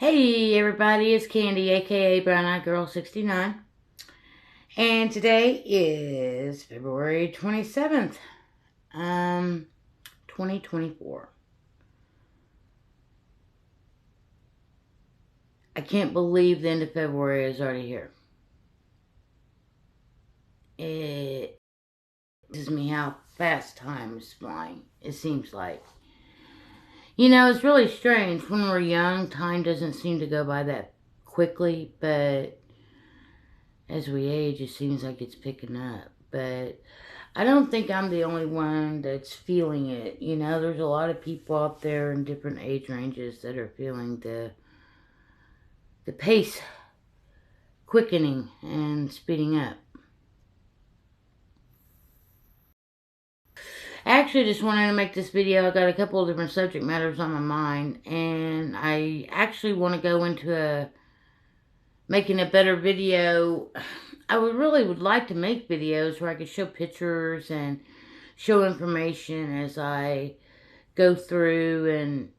Hey everybody, it's Candy, aka Brown Eyed Girl 69. And today is February 27th, 2024. I can't believe the end of February is already here. It tells me how fast time is flying, it seems like. You know, it's really strange. When we're young, time doesn't seem to go by that quickly, but as we age, it seems like it's picking up. But I don't think I'm the only one that's feeling it. You know, there's a lot of people out there in different age ranges that are feeling the pace quickening and speeding up. I actually just wanted to make this video. I got a couple of different subject matters on my mind, and I actually want to go into making a better video. I would like to make videos where I could show pictures and show information as I go through and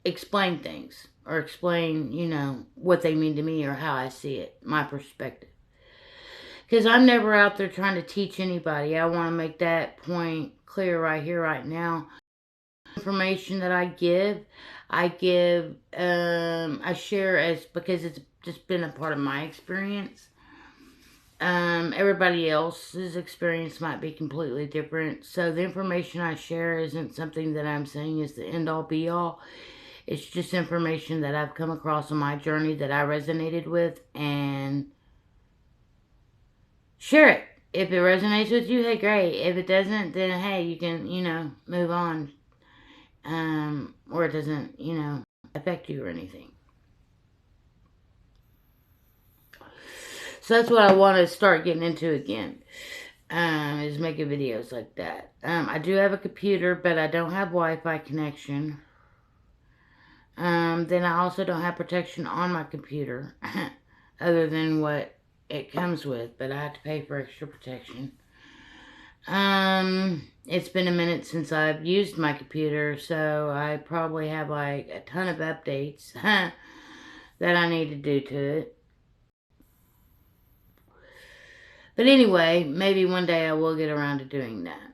explain things, or explain, what they mean to me or how I see it, my perspective. Because I'm never out there trying to teach anybody. I want to make that point clear right here, right now. Information that I share as because it's just been a part of my experience. Everybody else's experience might be completely different. So the information I share isn't something that I'm saying is the end all be all. It's just information that I've come across on my journey that I resonated with, and share it. If it resonates with you, hey, great. If it doesn't, then hey, you can, move on. Or it doesn't, affect you or anything. So that's what I want to start getting into again, is making videos like that. I do have a computer, but I don't have Wi-Fi connection. Then I also don't have protection on my computer, other than what it comes with, but I have to pay for extra protection. It's been a minute since I've used my computer, so I probably have like a ton of updates that I need to do to it. But anyway, maybe one day I will get around to doing that.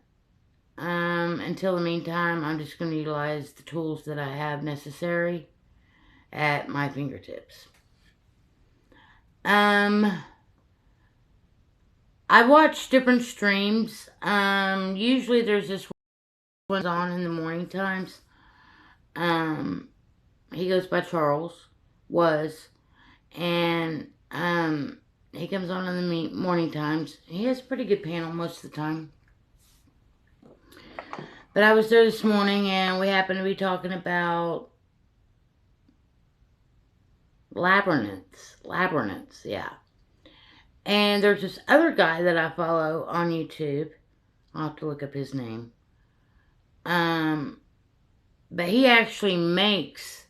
Until the meantime, I'm just going to utilize the tools that I have necessary at my fingertips. I watch different streams. Usually there's this one on in the morning times. He goes by Charles, and he comes on in the morning times. He has a pretty good panel most of the time. But I was there this morning, and we happened to be talking about labyrinths, yeah. And there's this other guy that I follow on YouTube. I'll have to look up his name. But he actually makes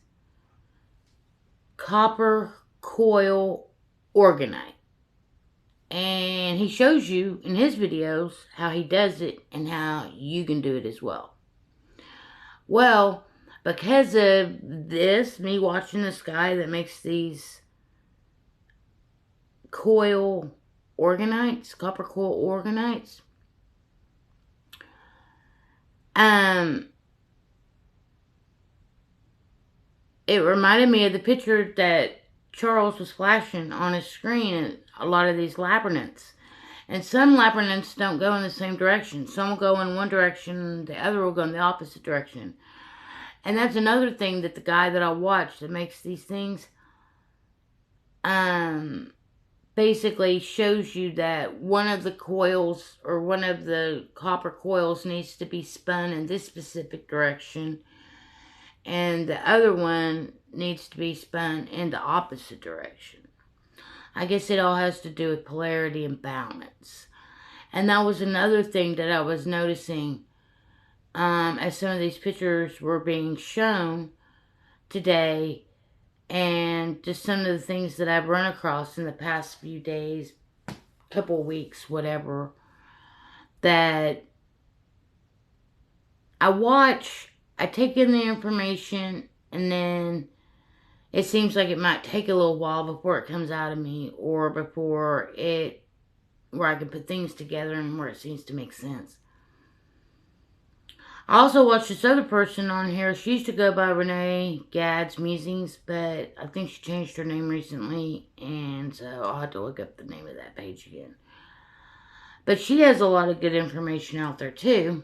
copper coil orgonite. And he shows you in his videos how he does it and how you can do it as well. Well, because of this, me watching this guy that makes these copper coil orgonites, it reminded me of the picture that Charles was flashing on his screen, and a lot of these labyrinths. And some labyrinths don't go in the same direction. Some will go in one direction, the other will go in the opposite direction. And that's another thing that the guy that I watch that makes these things, basically shows you that one of the coils, or one of the copper coils, needs to be spun in this specific direction, and the other one needs to be spun in the opposite direction. I guess it all has to do with polarity and balance. And that was another thing that I was noticing as some of these pictures were being shown today, and just some of the things that I've run across in the past few days, couple weeks, whatever, that I watch, I take in the information, and then it seems like it might take a little while before it comes out of me, or before it, where I can put things together and where it seems to make sense. I also watched this other person on here. She used to go by Renee Gadd's Musings, but I think she changed her name recently, and so I'll have to look up the name of that page again. But she has a lot of good information out there too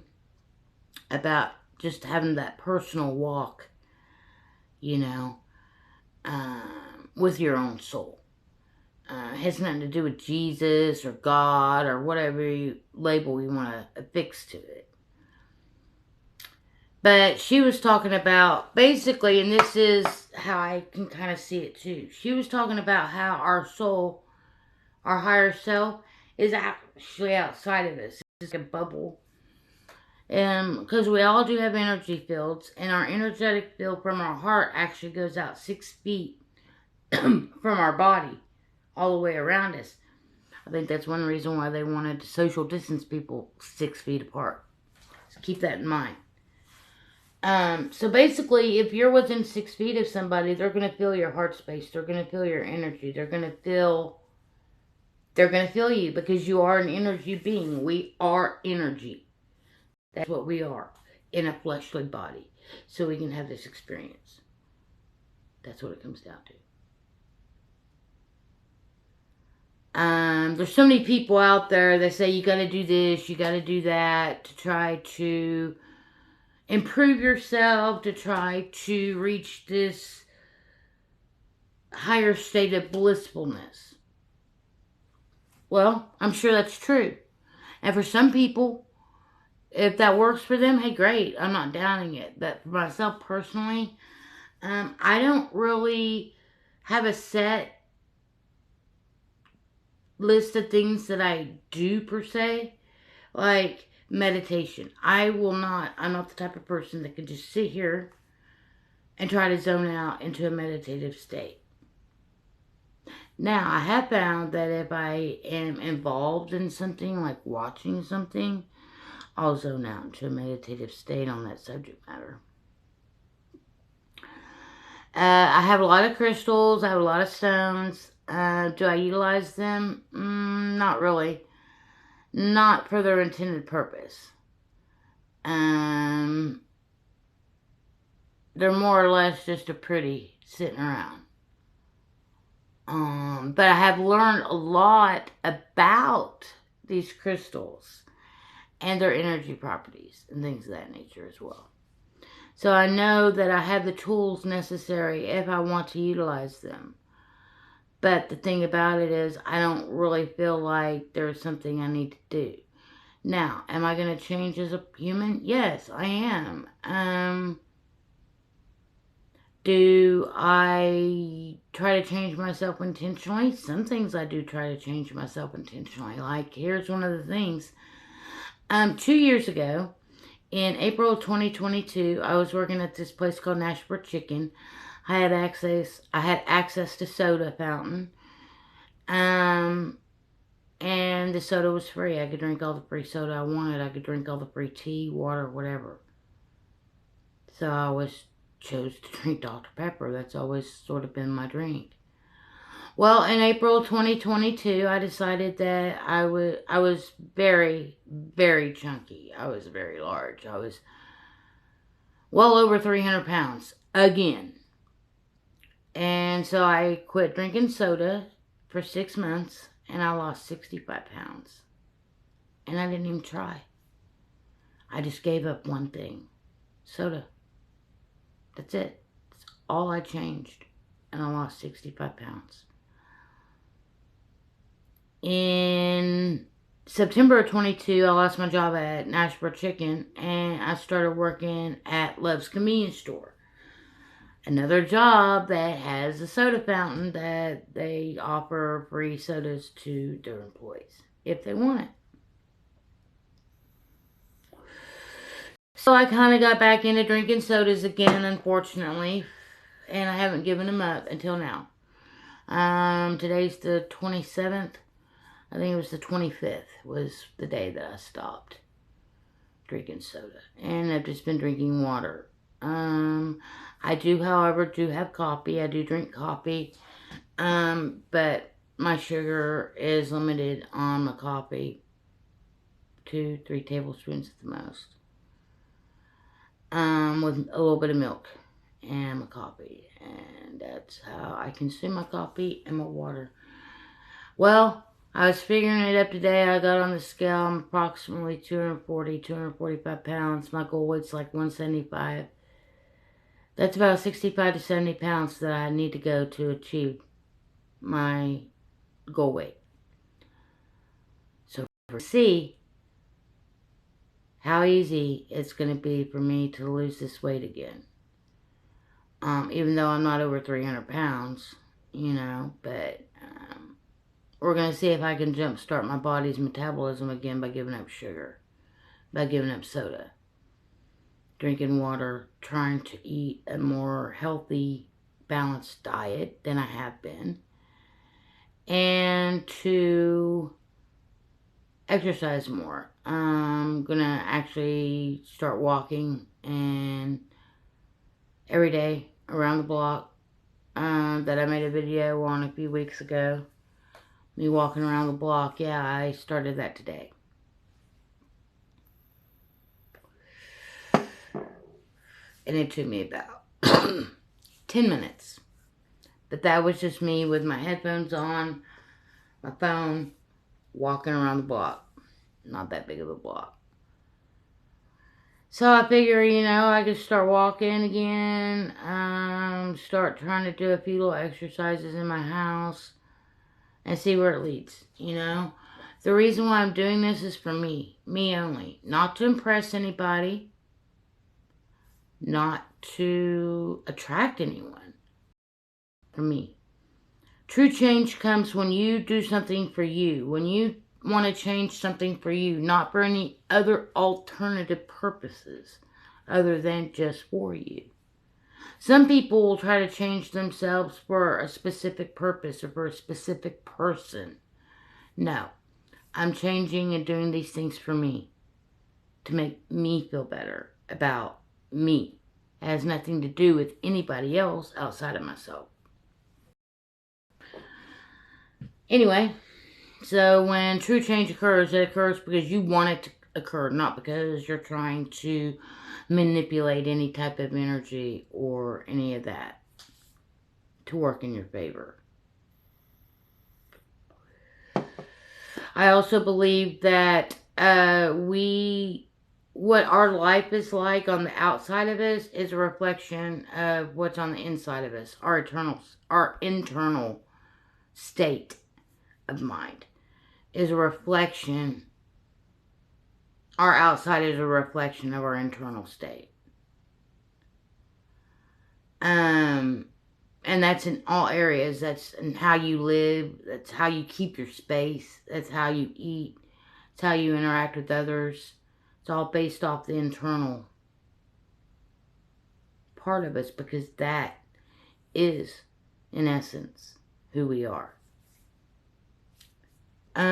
about just having that personal walk, you know, with your own soul. It has nothing to do with Jesus or God or whatever label you want to affix to it. But she was talking about, basically, and this is how I can kind of see it too. She was talking about how our soul, our higher self, is actually outside of us. It's like a bubble. Because we all do have energy fields, and our energetic field from our heart actually goes out 6 feet from our body, all the way around us. I think that's one reason why they wanted to social distance people 6 feet apart. So keep that in mind. So basically, if you're within 6 feet of somebody, they're going to feel your heart space. They're going to feel your energy. They're going to feel you, because you are an energy being. We are energy. That's what we are, in a fleshly body. So we can have this experience. That's what it comes down to. There's so many people out there that say you got to do this, you got to do that, to try to improve yourself, to try to reach this higher state of blissfulness. Well, I'm sure that's true. And for some people, if that works for them, hey, great. I'm not doubting it. But for myself personally, I don't really have a set list of things that I do per se. Like meditation. I'm not the type of person that can just sit here and try to zone out into a meditative state. Now, I have found that if I am involved in something, like watching something, I'll zone out into a meditative state on that subject matter. I have a lot of crystals. I have a lot of stones. Do I utilize them? Not really. Not for their intended purpose. They're more or less just a pretty sitting around. But I have learned a lot about these crystals and their energy properties and things of that nature as well. So I know that I have the tools necessary if I want to utilize them. But the thing about it is, I don't really feel like there's something I need to do. Now, am I going to change as a human? Yes, I am. Do I try to change myself intentionally? Some things I do try to change myself intentionally. Like, here's one of the things. 2 years ago, in April of 2022, I was working at this place called Nashville Chicken. I had access to soda fountain. And the soda was free. I could drink all the free soda I wanted. I could drink all the free tea, water, whatever. So I always chose to drink Dr. Pepper. That's always sort of been my drink. Well, in April 2022, I decided that I was very, very chunky. I was very large. I was well over 300 pounds again. And so I quit drinking soda for 6 months, and I lost 65 pounds. And I didn't even try. I just gave up one thing. Soda. That's it. That's all I changed. And I lost 65 pounds. In September of 22, I lost my job at Nashville Chicken, and I started working at Love's Convenience Store. Another job that has a soda fountain that they offer free sodas to their employees if they want it. So I kind of got back into drinking sodas again, unfortunately, and I haven't given them up until now. Today's the 27th. I think it was the 25th was the day that I stopped drinking soda. And I've just been drinking water. I do, however, do have coffee. I do drink coffee. But my sugar is limited on my coffee. 2-3 tablespoons at the most. With a little bit of milk and my coffee. And that's how I consume my coffee and my water. Well, I was figuring it up today. I got on the scale. I'm approximately 245 pounds. My goal weight's like 175. That's about 65 to 70 pounds that I need to go to achieve my goal weight. So we'll see how easy it's going to be for me to lose this weight again. Even though I'm not over 300 pounds, but we're going to see if I can jumpstart my body's metabolism again by giving up sugar, by giving up soda, drinking water, trying to eat a more healthy, balanced diet than I have been, and to exercise more. I'm going to actually start walking and every day around the block that I made a video on a few weeks ago. Me walking around the block. Yeah, I started that today. And it took me about 10 minutes. But that was just me with my headphones on, my phone, walking around the block. Not that big of a block. So I figure, I could start walking again, start trying to do a few little exercises in my house and see where it leads, The reason why I'm doing this is for me only. Not to impress anybody, not to attract anyone. For me. True change comes when you do something for you, when you want to change something for you, not for any other alternative purposes other than just for you. Some people will try to change themselves for a specific purpose or for a specific person. No, I'm changing and doing these things for me, to make me feel better about me. It has nothing to do with anybody else outside of myself. Anyway, so when true change occurs, it occurs because you want it to occur, not because you're trying to manipulate any type of energy or any of that to work in your favor. I also believe that what our life is like on the outside of us is a reflection of what's on the inside of us, our internal state of mind is a reflection. Our outside is a reflection of our internal state. And that's in all areas. That's in how you live. That's how you keep your space. That's how you eat. It's how you interact with others. It's all based off the internal part of us, because that is, in essence, who we are. Where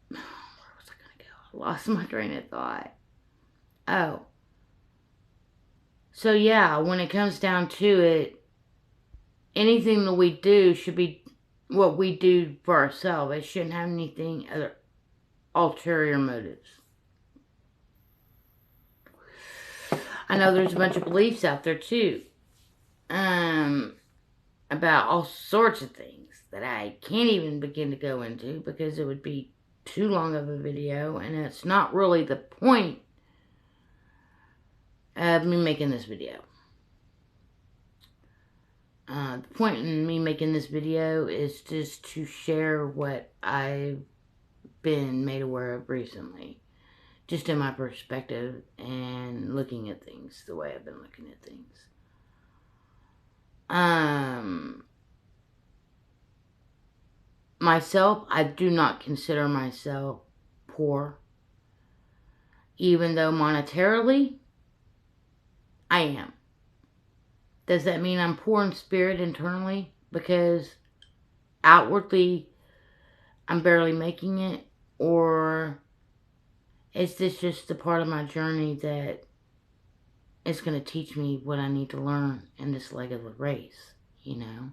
was I going to go? I lost my train of thought. Oh. So yeah, when it comes down to it, anything that we do should be what we do for ourselves. It shouldn't have anything other ulterior motives. I know there's a bunch of beliefs out there too, about all sorts of things that I can't even begin to go into because it would be too long of a video, and it's not really the point of me making this video. The point in me making this video is just to share what I've been made aware of recently. Just in my perspective and looking at things the way I've been looking at things. Myself, I do not consider myself poor. Even though monetarily, I am. Does that mean I'm poor in spirit internally? Because outwardly, I'm barely making it? Or Is this just the part of my journey that is going to teach me what I need to learn in this leg of the race, you know?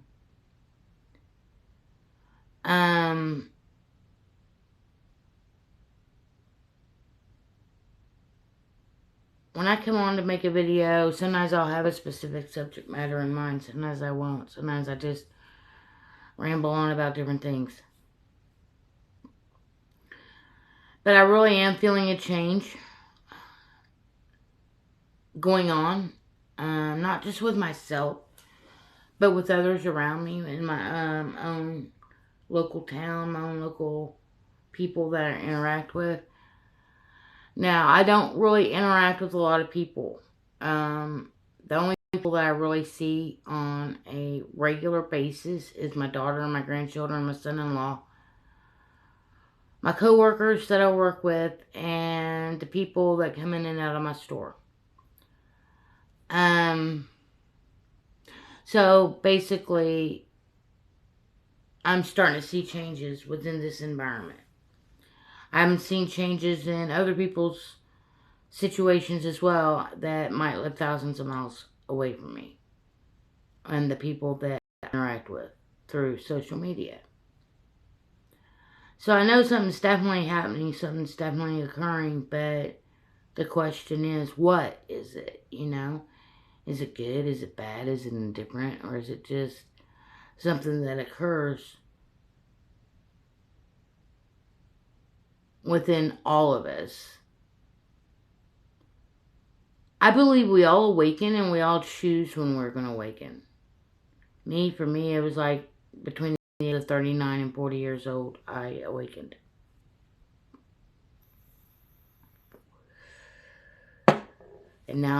When I come on to make a video, sometimes I'll have a specific subject matter in mind. Sometimes I won't. Sometimes I just ramble on about different things. But I really am feeling a change going on. Not just with myself, but with others around me in my own local town, my own local people that I interact with. Now, I don't really interact with a lot of people. The only people that I really see on a regular basis is my daughter and my grandchildren and my son-in-law, my coworkers that I work with, and the people that come in and out of my store. So basically, I'm starting to see changes within this environment. I haven't seen changes in other people's situations as well that might live thousands of miles away from me and the people that I interact with through social media. So I know something's definitely happening, something's definitely occurring, but the question is, what is it, you know? Is it good? Is it bad? Is it indifferent? Or is it just something that occurs within all of us? I believe we all awaken and we all choose when we're going to awaken. For me, it was like between the age of 39 and 40 years old, I awakened. And now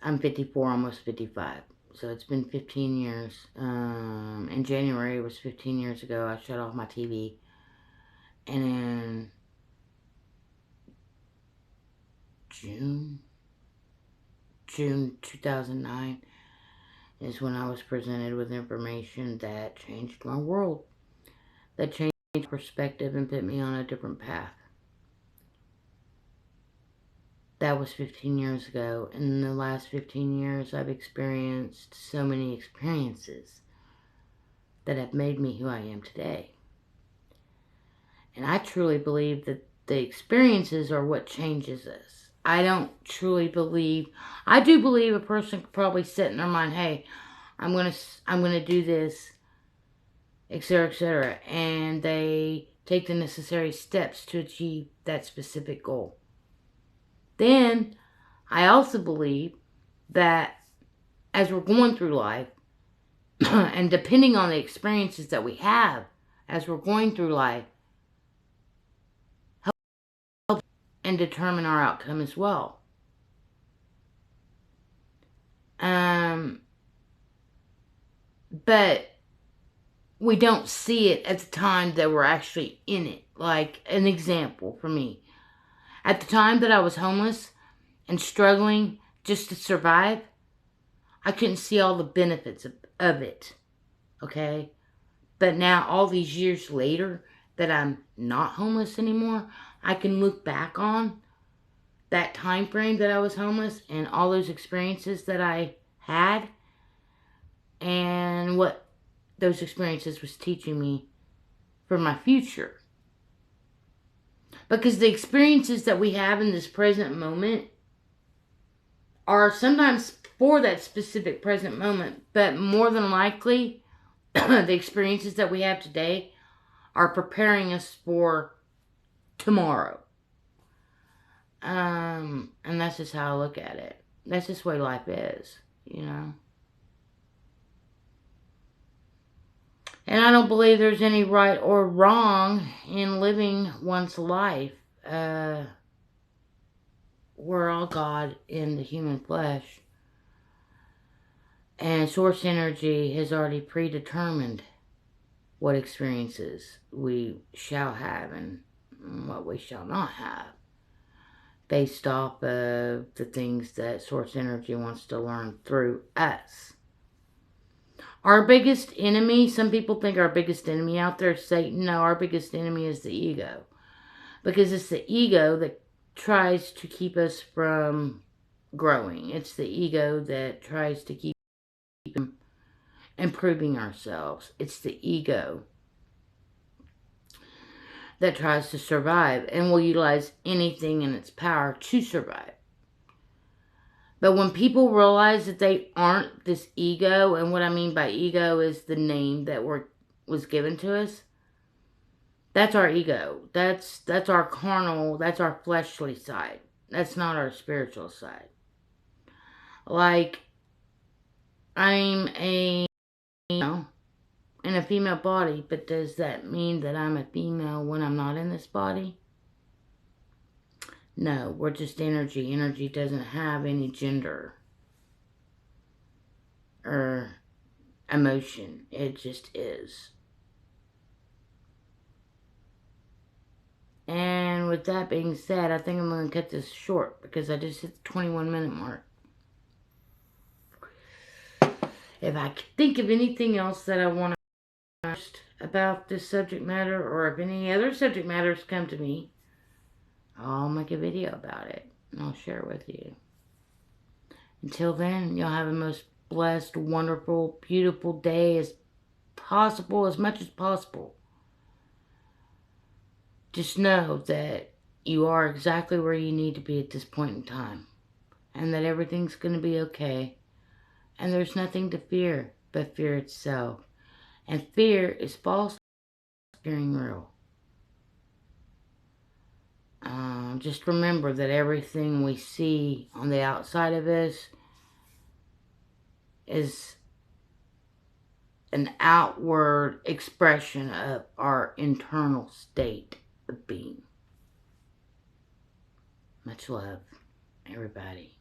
I'm 54, almost 55. So it's been 15 years. In January, it was 15 years ago, I shut off my TV. And in June 2009 is when I was presented with information that changed my world. That changed perspective and put me on a different path. That was 15 years ago. In the last 15 years, I've experienced so many experiences that have made me who I am today. And I truly believe that the experiences are what changes us. I don't truly believe, I do believe a person could probably sit in their mind, hey, I'm gonna do this, etc., and they take the necessary steps to achieve that specific goal. Then, I also believe that as we're going through life, and depending on the experiences that we have as we're going through life, help and determine our outcome as well. But we don't see it at the time that we're actually in it. Like an example for me. At the time that I was homeless and struggling just to survive, I couldn't see all the benefits of it. Okay? But now, all these years later, that I'm not homeless anymore, I can look back on that time frame that I was homeless and all those experiences that I had and what those experiences was teaching me for my future. Because the experiences that we have in this present moment are sometimes for that specific present moment, but more than likely, the experiences that we have today are preparing us for tomorrow. And that's just how I look at it. That's just the way life is, you know. And I don't believe there's any right or wrong in living one's life. We're all God in the human flesh. And source energy has already predetermined what experiences we shall have and what we shall not have, based off of the things that source energy wants to learn through us. Our biggest enemy, some people think our biggest enemy out there is Satan. No, our biggest enemy is the ego. Because it's the ego that tries to keep us from growing. It's the ego that tries to keep improving ourselves. It's the ego that tries to survive and will utilize anything in its power to survive. But when people realize that they aren't this ego, and what I mean by ego is the name that was given to us, that's our ego. That's our carnal, that's our fleshly side. That's not our spiritual side. Like, I'm a, in a female body, but does that mean that I'm a female when I'm not in this body? No, we're just energy. Energy doesn't have any gender or emotion. It just is. And with that being said, I think I'm going to cut this short because I just hit the 21-minute mark. If I think of anything else that I want to ask about this subject matter, or if any other subject matters come to me, I'll make a video about it and I'll share it with you. Until then, y'all have a most blessed, wonderful, beautiful day as possible, as much as possible. Just know that you are exactly where you need to be at this point in time, and that everything's going to be okay, and there's nothing to fear but fear itself. And fear is false, fearing real. Just remember that everything we see on the outside of us is an outward expression of our internal state of being. Much love, everybody.